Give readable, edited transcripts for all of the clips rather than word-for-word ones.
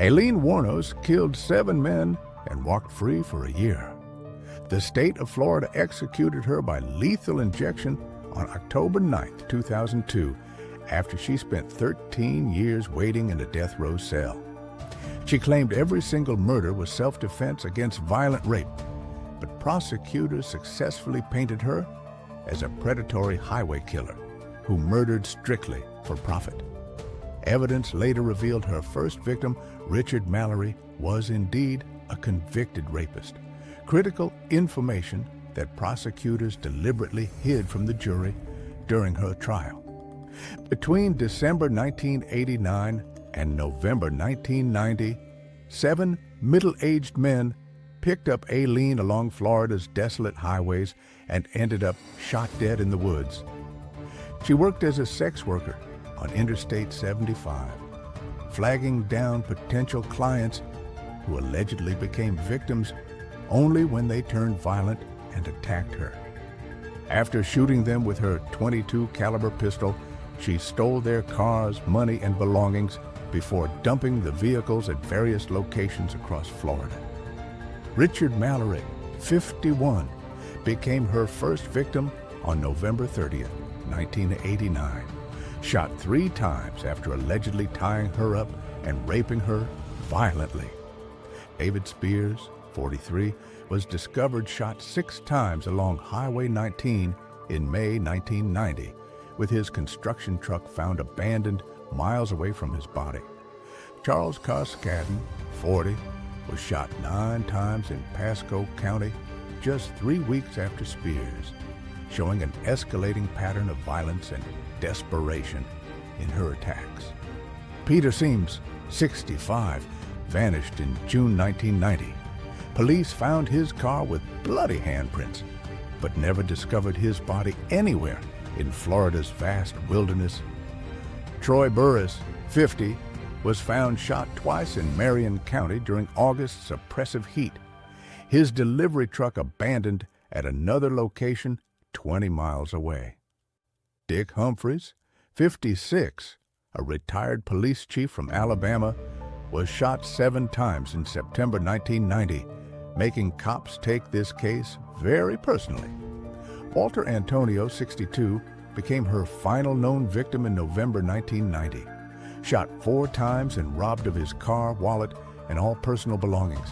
Aileen Wuornos killed 7 men and walked free for a year. The state of Florida executed her by lethal injection on October 9, 2002, after she spent 13 years waiting in a death row cell. She claimed every single murder was self-defense against violent rape, but prosecutors successfully painted her as a predatory highway killer who murdered strictly for profit. Evidence later revealed her first victim, Richard Mallory, was indeed a convicted rapist. Critical information that prosecutors deliberately hid from the jury during her trial. Between December 1989 and November 1990, 7 middle-aged men picked up Aileen along Florida's desolate highways and ended up shot dead in the woods. She worked as a sex worker on Interstate 75, flagging down potential clients who allegedly became victims only when they turned violent and attacked her. After shooting them with her .22 caliber pistol, she stole their cars, money, and belongings before dumping the vehicles at various locations across Florida. Richard Mallory, 51, became her first victim on November 30th, 1989. Shot 3 times after allegedly tying her up and raping her violently. David Spears, 43, was discovered shot 6 times along Highway 19 in May 1990, with his construction truck found abandoned miles away from his body. Charles Coscadden, 40, was shot 9 times in Pasco County just 3 weeks after Spears, showing an escalating pattern of violence and desperation in her attacks. Peter Seams, 65, vanished in June 1990. Police found his car with bloody handprints, but never discovered his body anywhere in Florida's vast wilderness. Troy Burris, 50, was found shot twice in Marion County during August's oppressive heat. His delivery truck abandoned at another location 20 miles away. Dick Humphreys, 56, a retired police chief from Alabama, was shot 7 times in September 1990, making cops take this case very personally. Walter Antonio, 62, became her final known victim in November 1990. Shot 4 times and robbed of his car, wallet, and all personal belongings.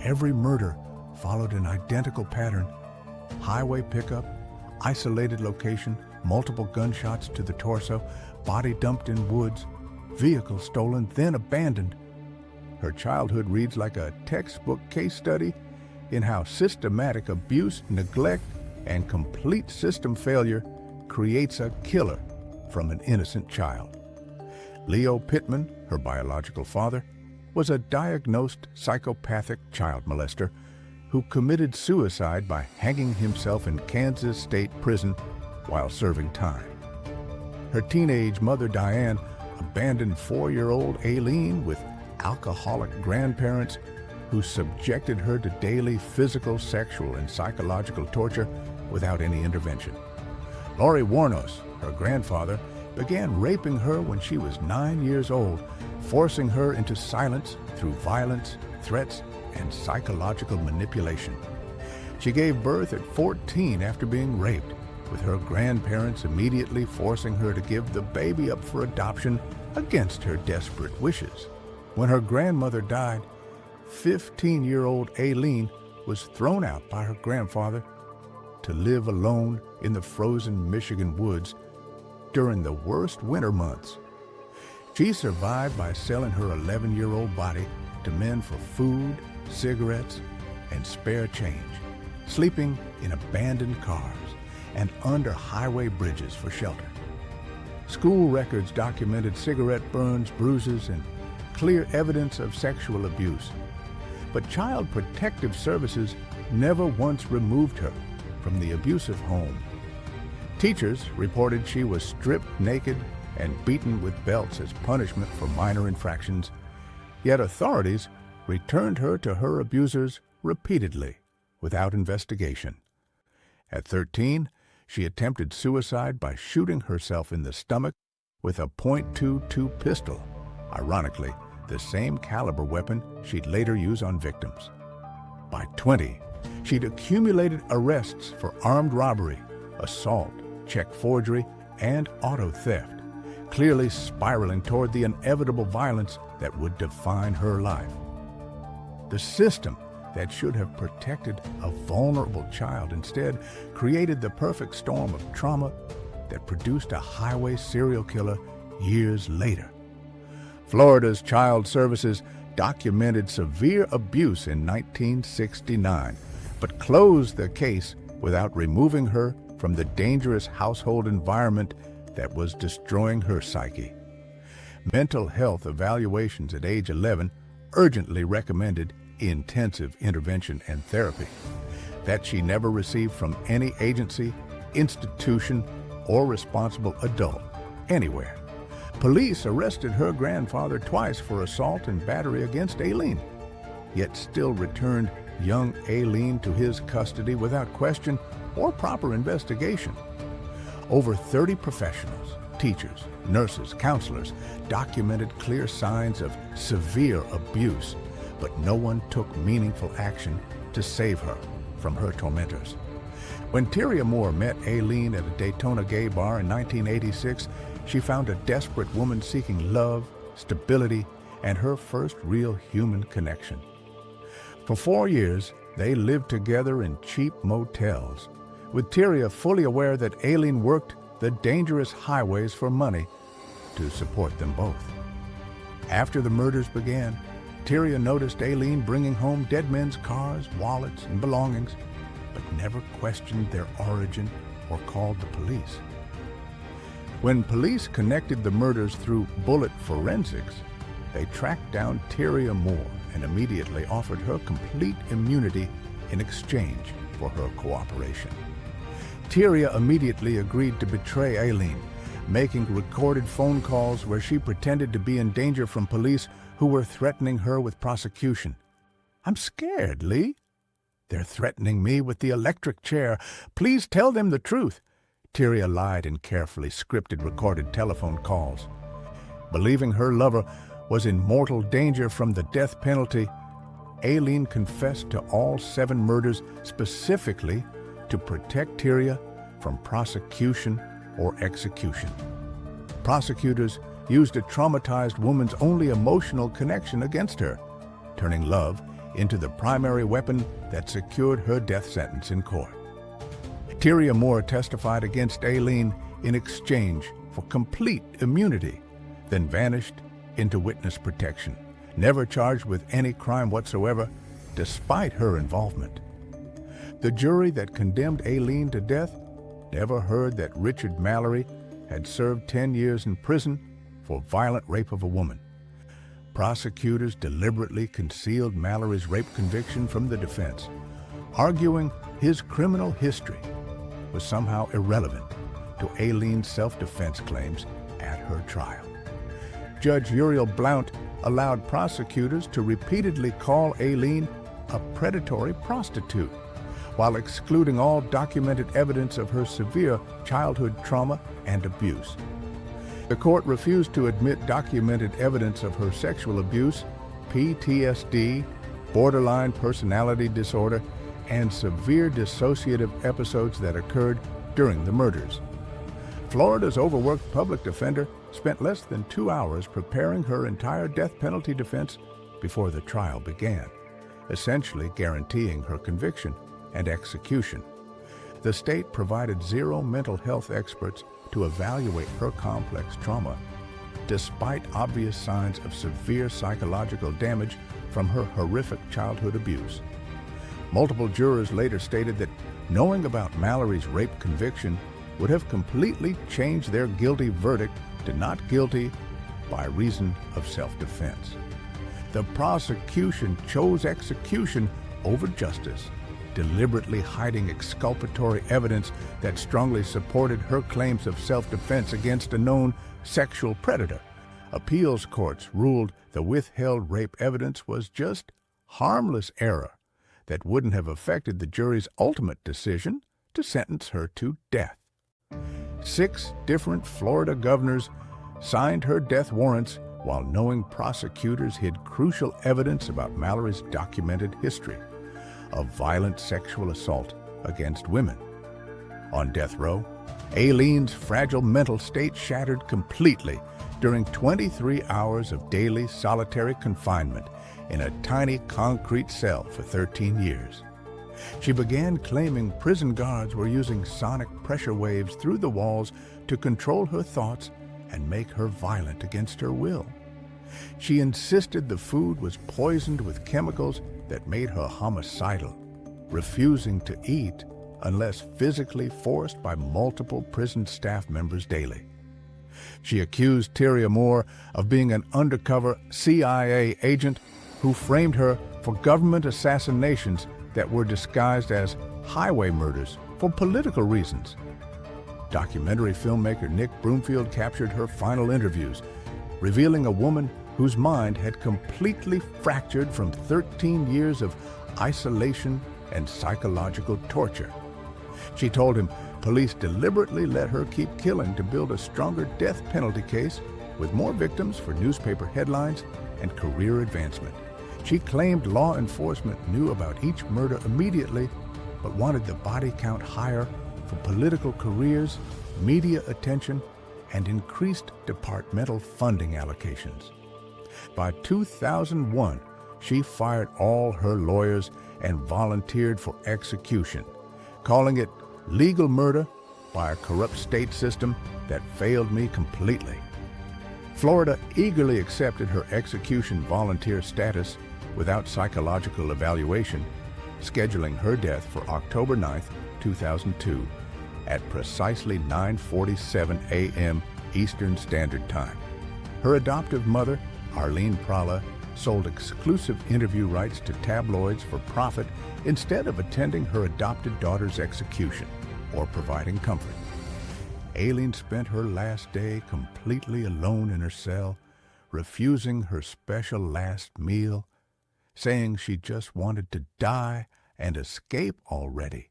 Every murder followed an identical pattern: highway pickup, isolated location, multiple gunshots to the torso, body dumped in woods, vehicle stolen, then abandoned. Her childhood reads like a textbook case study in how systematic abuse, neglect, and complete system failure creates a killer from an innocent child. Leo Pittman, her biological father, was a diagnosed psychopathic child molester who committed suicide by hanging himself in Kansas State Prison while serving time. Her teenage mother, Diane, abandoned 4-year-old Aileen with alcoholic grandparents who subjected her to daily physical, sexual, and psychological torture without any intervention. Laurie Wuornos, her grandfather, began raping her when she was 9 years old, forcing her into silence through violence, threats, and psychological manipulation. She gave birth at 14 after being raped, with her grandparents immediately forcing her to give the baby up for adoption against her desperate wishes. When her grandmother died, 15-year-old Aileen was thrown out by her grandfather to live alone in the frozen Michigan woods during the worst winter months. She survived by selling her 11-year-old body to men for food, cigarettes, and spare change, sleeping in abandoned cars and under highway bridges for shelter. School records documented cigarette burns, bruises, and clear evidence of sexual abuse. But Child Protective Services never once removed her from the abusive home. Teachers reported she was stripped naked and beaten with belts as punishment for minor infractions, yet authorities returned her to her abusers repeatedly without investigation. At 13, she attempted suicide by shooting herself in the stomach with a .22 pistol, ironically the same caliber weapon she'd later use on victims. By 20, she'd accumulated arrests for armed robbery, assault, check forgery, and auto theft, clearly spiraling toward the inevitable violence that would define her life. The system that should have protected a vulnerable child instead created the perfect storm of trauma that produced a highway serial killer years later. Florida's Child Services documented severe abuse in 1969, but closed the case without removing her from the dangerous household environment that was destroying her psyche. Mental health evaluations at age 11 urgently recommended intensive intervention and therapy that she never received from any agency, institution, or responsible adult anywhere. Police arrested her grandfather twice for assault and battery against Aileen, yet still returned young Aileen to his custody without question or proper investigation. Over 30 professionals, teachers, nurses, counselors documented clear signs of severe abuse, but no one took meaningful action to save her from her tormentors. When Tyria Moore met Aileen at a Daytona gay bar in 1986, she found a desperate woman seeking love, stability, and her first real human connection. For 4 years, they lived together in cheap motels, with Tyria fully aware that Aileen worked the dangerous highways for money to support them both. After the murders began, Tyria noticed Aileen bringing home dead men's cars, wallets, and belongings, but never questioned their origin or called the police. When police connected the murders through bullet forensics, they tracked down Tyria Moore and immediately offered her complete immunity in exchange for her cooperation. Tyria immediately agreed to betray Aileen, making recorded phone calls where she pretended to be in danger from police who were threatening her with prosecution. "I'm scared, Lee. They're threatening me with the electric chair. Please tell them the truth." Tyria lied in carefully scripted recorded telephone calls. Believing her lover was in mortal danger from the death penalty, Aileen confessed to all 7 murders specifically to protect Tyria from prosecution or execution. Prosecutors used a traumatized woman's only emotional connection against her, turning love into the primary weapon that secured her death sentence in court. Tyria Moore testified against Aileen in exchange for complete immunity, then vanished into witness protection, never charged with any crime whatsoever, despite her involvement. The jury that condemned Aileen to death never heard that Richard Mallory had served 10 years in prison for violent rape of a woman. Prosecutors deliberately concealed Mallory's rape conviction from the defense, arguing his criminal history was somehow irrelevant to Aileen's self-defense claims at her trial. Judge Uriel Blount allowed prosecutors to repeatedly call Aileen a predatory prostitute, while excluding all documented evidence of her severe childhood trauma and abuse. The court refused to admit documented evidence of her sexual abuse, PTSD, borderline personality disorder, and severe dissociative episodes that occurred during the murders. Florida's overworked public defender spent less than 2 hours preparing her entire death penalty defense before the trial began, essentially guaranteeing her conviction and execution. The state provided 0 mental health experts to evaluate her complex trauma, despite obvious signs of severe psychological damage from her horrific childhood abuse. Multiple jurors later stated that knowing about Mallory's rape conviction would have completely changed their guilty verdict to not guilty by reason of self-defense. The prosecution chose execution over justice, deliberately hiding exculpatory evidence that strongly supported her claims of self-defense against a known sexual predator. Appeals courts ruled the withheld rape evidence was just harmless error that wouldn't have affected the jury's ultimate decision to sentence her to death. 6 different Florida governors signed her death warrants while knowing prosecutors hid crucial evidence about Mallory's documented history of violent sexual assault against women. On death row, Aileen's fragile mental state shattered completely during 23 hours of daily solitary confinement in a tiny concrete cell for 13 years. She began claiming prison guards were using sonic pressure waves through the walls to control her thoughts and make her violent against her will. She insisted the food was poisoned with chemicals that made her homicidal, refusing to eat unless physically forced by multiple prison staff members daily. She accused Tyria Moore of being an undercover CIA agent who framed her for government assassinations that were disguised as highway murders for political reasons. Documentary filmmaker Nick Broomfield captured her final interviews, revealing a woman whose mind had completely fractured from 13 years of isolation and psychological torture. She told him police deliberately let her keep killing to build a stronger death penalty case with more victims for newspaper headlines and career advancement. She claimed law enforcement knew about each murder immediately, but wanted the body count higher for political careers, media attention, and increased departmental funding allocations. By 2001, she fired all her lawyers and volunteered for execution, calling it legal murder by a corrupt state system that failed me completely. Florida eagerly accepted her execution volunteer status without psychological evaluation, scheduling her death for October 9, 2002, at precisely 9:47 a.m. Eastern Standard Time. Her adoptive mother, Arlene Prala, sold exclusive interview rights to tabloids for profit instead of attending her adopted daughter's execution or providing comfort. Aileen spent her last day completely alone in her cell, refusing her special last meal, saying she just wanted to die and escape already.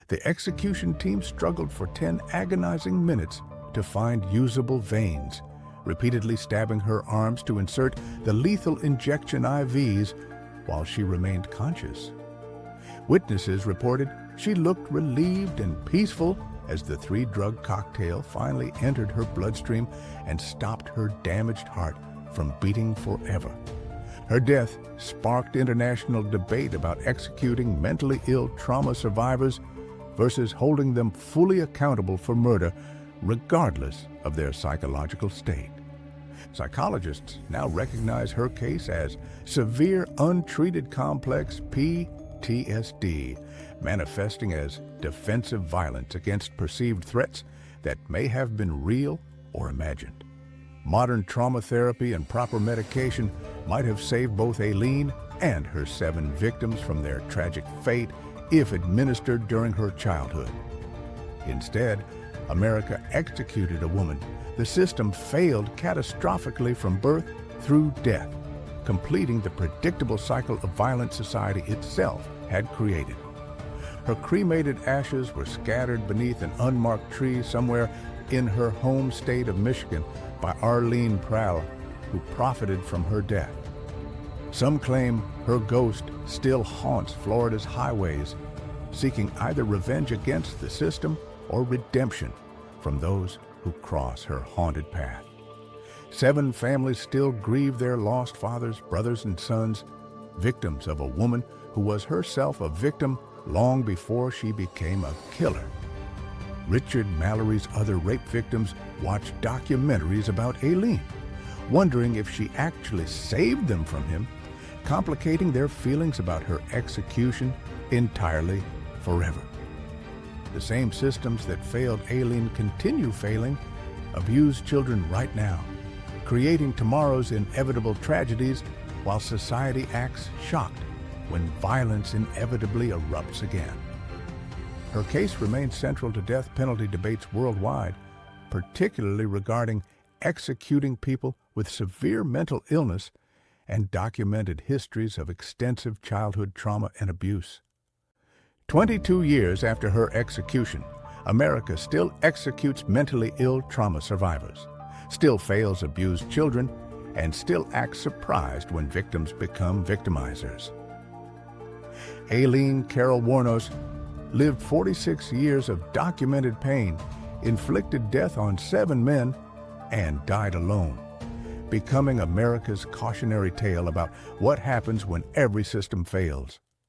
The execution team struggled for 10 agonizing minutes to find usable veins, repeatedly stabbing her arms to insert the lethal injection IVs while she remained conscious. Witnesses reported she looked relieved and peaceful as the 3-drug cocktail finally entered her bloodstream and stopped her damaged heart from beating forever. Her death sparked international debate about executing mentally ill trauma survivors versus holding them fully accountable for murder, regardless of their psychological state. Psychologists now recognize her case as severe untreated complex PTSD, manifesting as defensive violence against perceived threats that may have been real or imagined. Modern trauma therapy and proper medication might have saved both Aileen and her 7 victims from their tragic fate if administered during her childhood. Instead, America executed a woman the system failed catastrophically from birth through death, completing the predictable cycle of violent society itself had created. Her cremated ashes were scattered beneath an unmarked tree somewhere in her home state of Michigan by Arlene Prala, who profited from her death. Some claim her ghost still haunts Florida's highways, seeking either revenge against the system or redemption from those who cross her haunted path. 7 families still grieve their lost fathers, brothers, and sons, victims of a woman who was herself a victim long before she became a killer. Richard Mallory's other rape victims watched documentaries about Aileen, wondering if she actually saved them from him, complicating their feelings about her execution entirely forever. The same systems that failed Aileen continue failing, abuse children right now, creating tomorrow's inevitable tragedies while society acts shocked when violence inevitably erupts again. Her case remains central to death penalty debates worldwide, particularly regarding executing people with severe mental illness and documented histories of extensive childhood trauma and abuse. 22 years after her execution, America still executes mentally ill trauma survivors, still fails abused children, and still acts surprised when victims become victimizers. Aileen Carol Wuornos lived 46 years of documented pain, inflicted death on 7 men, and died alone, becoming America's cautionary tale about what happens when every system fails.